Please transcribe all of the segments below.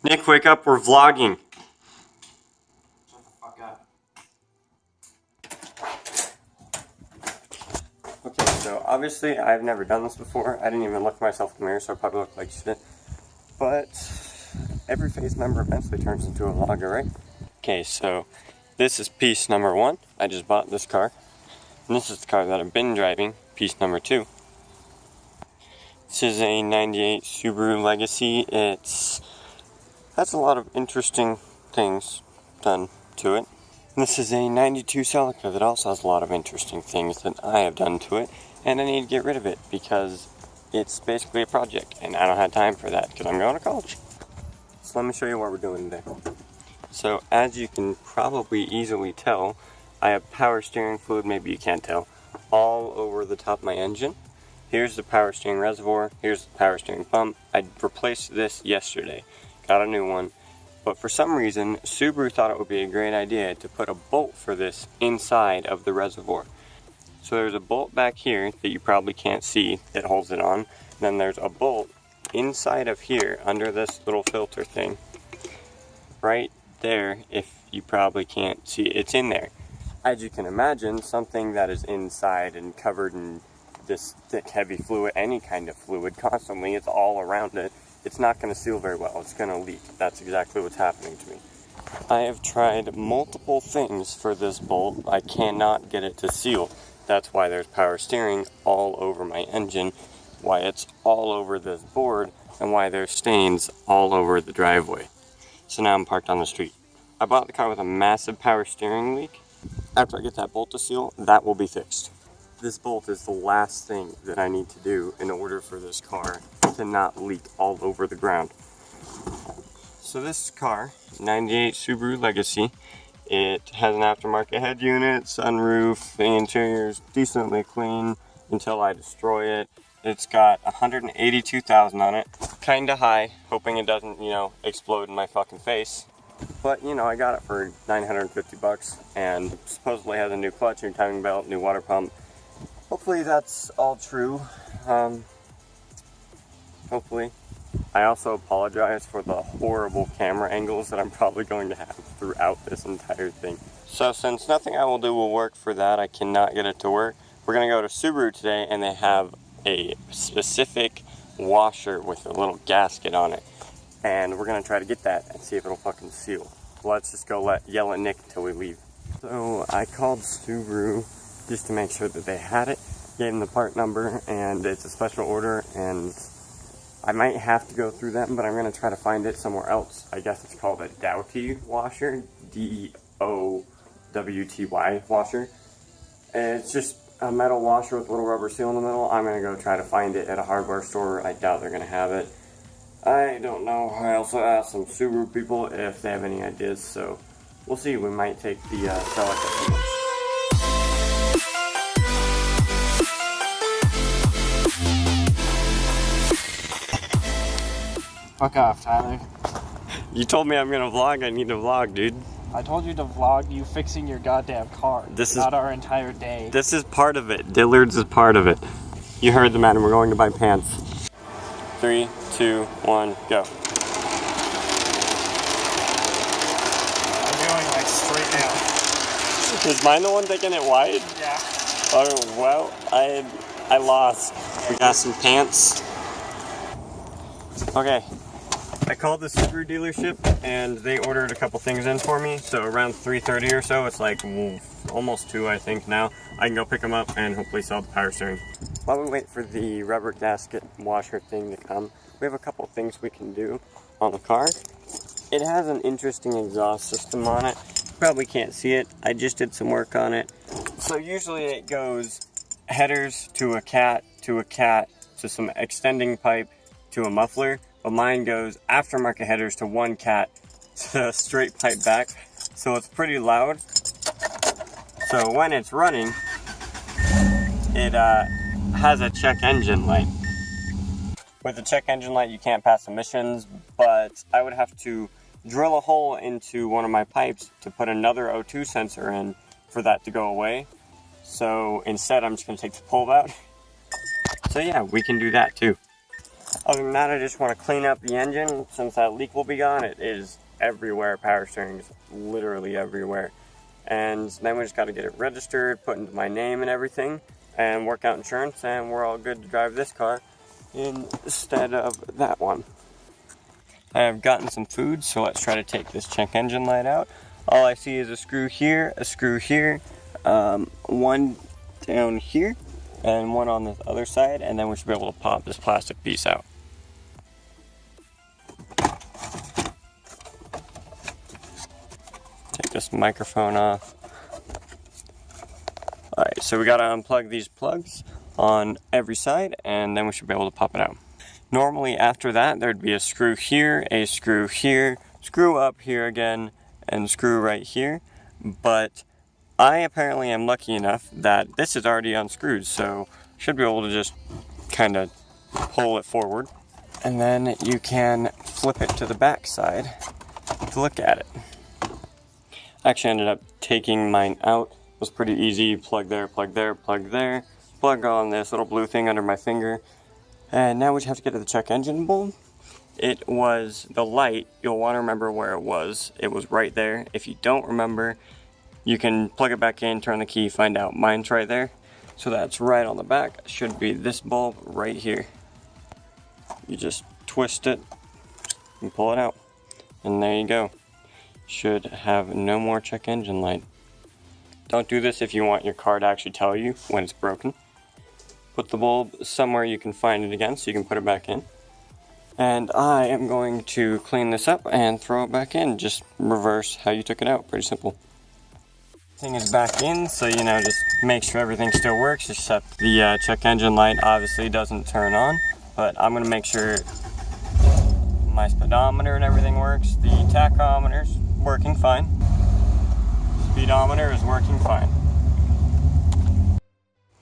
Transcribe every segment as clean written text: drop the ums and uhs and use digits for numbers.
Nick, wake up, we're vlogging. Shut the fuck up. Okay, so obviously I've never done this before. I didn't even look at myself in the mirror, so I probably look like shit. But every phase member eventually turns into a vlogger, right? Okay, so this is piece number 1. I just bought this car. And this is the car that I've been driving, piece number 2. This is a 98 Subaru Legacy. Has a lot of interesting things done to it. And this is a 92 Celica that also has a lot of interesting things that I have done to it. And I need to get rid of it because it's basically a project. And I don't have time for that because I'm going to college. So let me show you what we're doing today. So as you can probably easily tell, I have power steering fluid, maybe you can't tell, all over the top of my engine. Here's the power steering reservoir, here's the power steering pump. I replaced this yesterday, got a new one, but for some reason Subaru thought it would be a great idea to put a bolt for this inside of the reservoir. So there's a bolt back here that you probably can't see that holds it on. Then there's a bolt inside of here under this little filter thing. Right there, if you probably can't see it, it's in there. As you can imagine, something that is inside and covered in this thick, heavy fluid, any kind of fluid, constantly, it's all around it, it's not going to seal very well. It's going to leak. That's exactly what's happening to me. I have tried multiple things for this bolt. I cannot get it to seal. That's why there's power steering all over my engine, why it's all over this board, and why there's stains all over the driveway. So now I'm parked on the street. I bought the car with a massive power steering leak. After I get that bolt to seal, that will be fixed. This bolt is the last thing that I need to do in order for this car to not leak all over the ground. So this car, 98 Subaru Legacy, it has an aftermarket head unit, sunroof, the interior is decently clean until I destroy it. It's got 182,000 on it, kinda high, hoping it doesn't, explode in my fucking face. But, I got it for 950 bucks, and supposedly has a new clutch, new timing belt, new water pump. Hopefully that's all true. Hopefully. I also apologize for the horrible camera angles that I'm probably going to have throughout this entire thing. So since nothing I will do will work for that, I cannot get it to work, we're going to go to Subaru today, and they have a specific washer with a little gasket on it. And we're going to try to get that and see if it'll fucking seal. Let's just go yell at Nick until we leave. So I called Subaru just to make sure that they had it, gave them the part number, and it's a special order, and I might have to go through them, but I'm going to try to find it somewhere else. I guess it's called a Doughty washer, D-O-W-T-Y washer. And it's just a metal washer with a little rubber seal in the middle. I'm going to go try to find it at a hardware store. I doubt they're going to have it. I don't know. I also asked some Subaru people if they have any ideas, so we'll see. We might take the Celica. Fuck off, Tyler. You told me I'm gonna vlog. I need to vlog, dude. I told you to vlog you fixing your goddamn car. Not our entire day. This is part of it. Dillard's is part of it. You heard the man. We're going to buy pants. 3, 2, 1, go. I'm going like straight down. Is mine the one taking it wide? Yeah. Oh well, I lost. We got some pants. Okay. I called the Subaru dealership and they ordered a couple things in for me. So around 3:30 or so, it's like almost 2 I think now. I can go pick them up and hopefully sell the power steering. While we wait for the rubber gasket washer thing to come, we have a couple things we can do on the car. It has an interesting exhaust system on it. You probably can't see it. I just did some work on it. So usually it goes headers to a cat, to some extending pipe, to a muffler. But mine goes aftermarket headers to one cat to a straight pipe back, so it's pretty loud. So when it's running, it has a check engine light. With the check engine light you can't pass emissions, but I would have to drill a hole into one of my pipes to put another O2 sensor in for that to go away. So instead I'm just going to take the bulb out. So yeah, we can do that too. Other than that, I just want to clean up the engine since that leak will be gone. It is everywhere. Power steering is literally everywhere. And then we just got to get it registered, put into my name and everything, and work out insurance, and we're all good to drive this car instead of that one. I have gotten some food, so let's try to take this check engine light out. All I see is a screw here, one down here, and one on the other side, and then we should be able to pop this plastic piece out. Take this microphone off. Alright, so we gotta unplug these plugs on every side, and then we should be able to pop it out. Normally after that, there'd be a screw here, screw up here again, and screw right here, but I apparently am lucky enough that this is already unscrewed, so should be able to just kind of pull it forward, and then you can flip it to the back side to look at it. I actually ended up taking mine out. It was pretty easy. Plug there, plug there, plug there, plug on this little blue thing under my finger, and now we just have to get to the check engine bulb. It was the light. You'll want to remember where it was. It was right there. If you don't remember, you can plug it back in, turn the key, find out. Mine's right there. So that's right on the back. Should be this bulb right here. You just twist it and pull it out. And there you go. Should have no more check engine light. Don't do this if you want your car to actually tell you when it's broken. Put the bulb somewhere you can find it again so you can put it back in. And I am going to clean this up and throw it back in. Just reverse how you took it out. Pretty simple. Thing is back in, so just make sure everything still works, except the check engine light obviously doesn't turn on. But I'm gonna make sure my speedometer and everything works. The tachometer's working fine. Speedometer is working fine.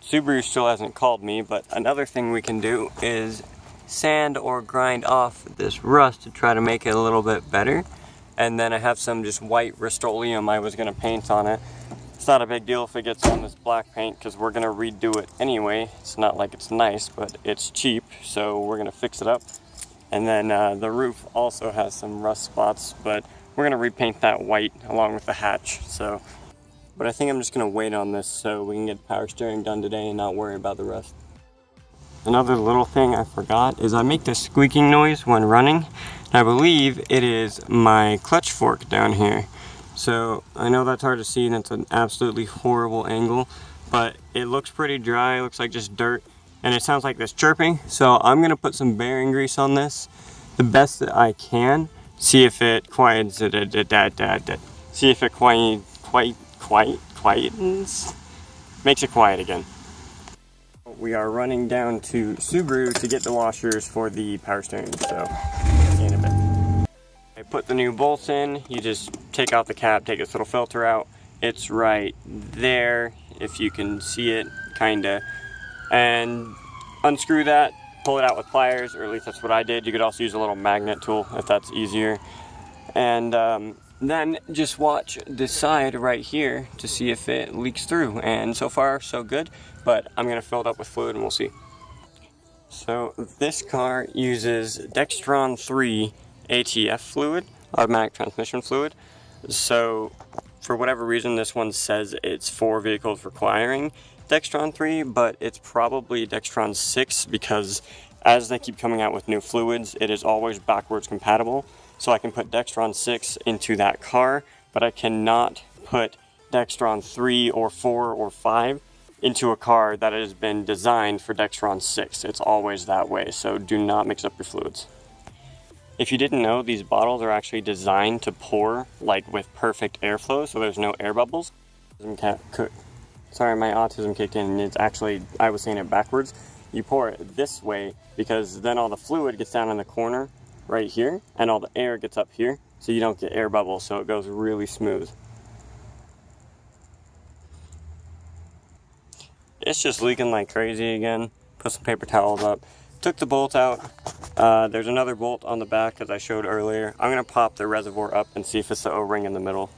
Subaru still hasn't called me, but another thing we can do is sand or grind off this rust to try to make it a little bit better. And then I have some just white Rust-Oleum I was going to paint on it. It's not a big deal if it gets on this black paint because we're going to redo it anyway. It's not like it's nice, but it's cheap, so we're going to fix it up. And then the roof also has some rust spots, but we're going to repaint that white along with the hatch. But I think I'm just going to wait on this so we can get power steering done today and not worry about the rest. Another little thing I forgot is I make this squeaking noise when running. I believe it is my clutch fork down here. So I know that's hard to see and it's an absolutely horrible angle, but it looks pretty dry, it looks like just dirt, and it sounds like this chirping. So I'm gonna put some bearing grease on this the best that I can, see if it quietens, see if it quietens, makes it quiet again. We are running down to Subaru to get the washers for the power steering, so see you in a bit. I put the new bolts in. You just take out the cap, take this little filter out. It's right there, if you can see it, kinda. And unscrew that, pull it out with pliers, or at least that's what I did. You could also use a little magnet tool if that's easier. And then just watch this side right here to see if it leaks through. And so far, so good. But I'm going to fill it up with fluid and we'll see. So this car uses Dextron 3 ATF fluid, automatic transmission fluid. So for whatever reason, this one says it's for vehicles requiring Dextron 3, but it's probably Dextron 6 because as they keep coming out with new fluids, it is always backwards compatible. So I can put Dextron 6 into that car, but I cannot put Dextron 3 or 4 or 5 into a car that has been designed for Dextron 6. It's always that way, so do not mix up your fluids. If you didn't know, these bottles are actually designed to pour like with perfect airflow, so there's no air bubbles. Sorry, my autism kicked in and it's actually, I was saying it backwards. You pour it this way because then all the fluid gets down in the corner right here and all the air gets up here, so you don't get air bubbles, so it goes really smooth. It's just leaking like crazy again. Put some paper towels up. Took the bolt out. There's another bolt on the back as I showed earlier. I'm going to pop the reservoir up and see if it's the O-ring in the middle.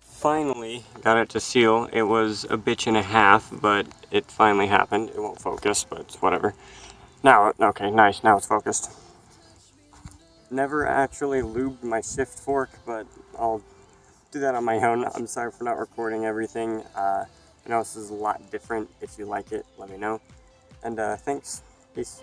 Finally got it to seal. It was a bitch and a half, but it finally happened. It won't focus, but it's whatever. Now, okay, nice, now it's focused. Never actually lubed my shift fork, but I'll do that on my own. I'm sorry for not recording everything. I know this is a lot different. If you like it, let me know. And thanks. Peace.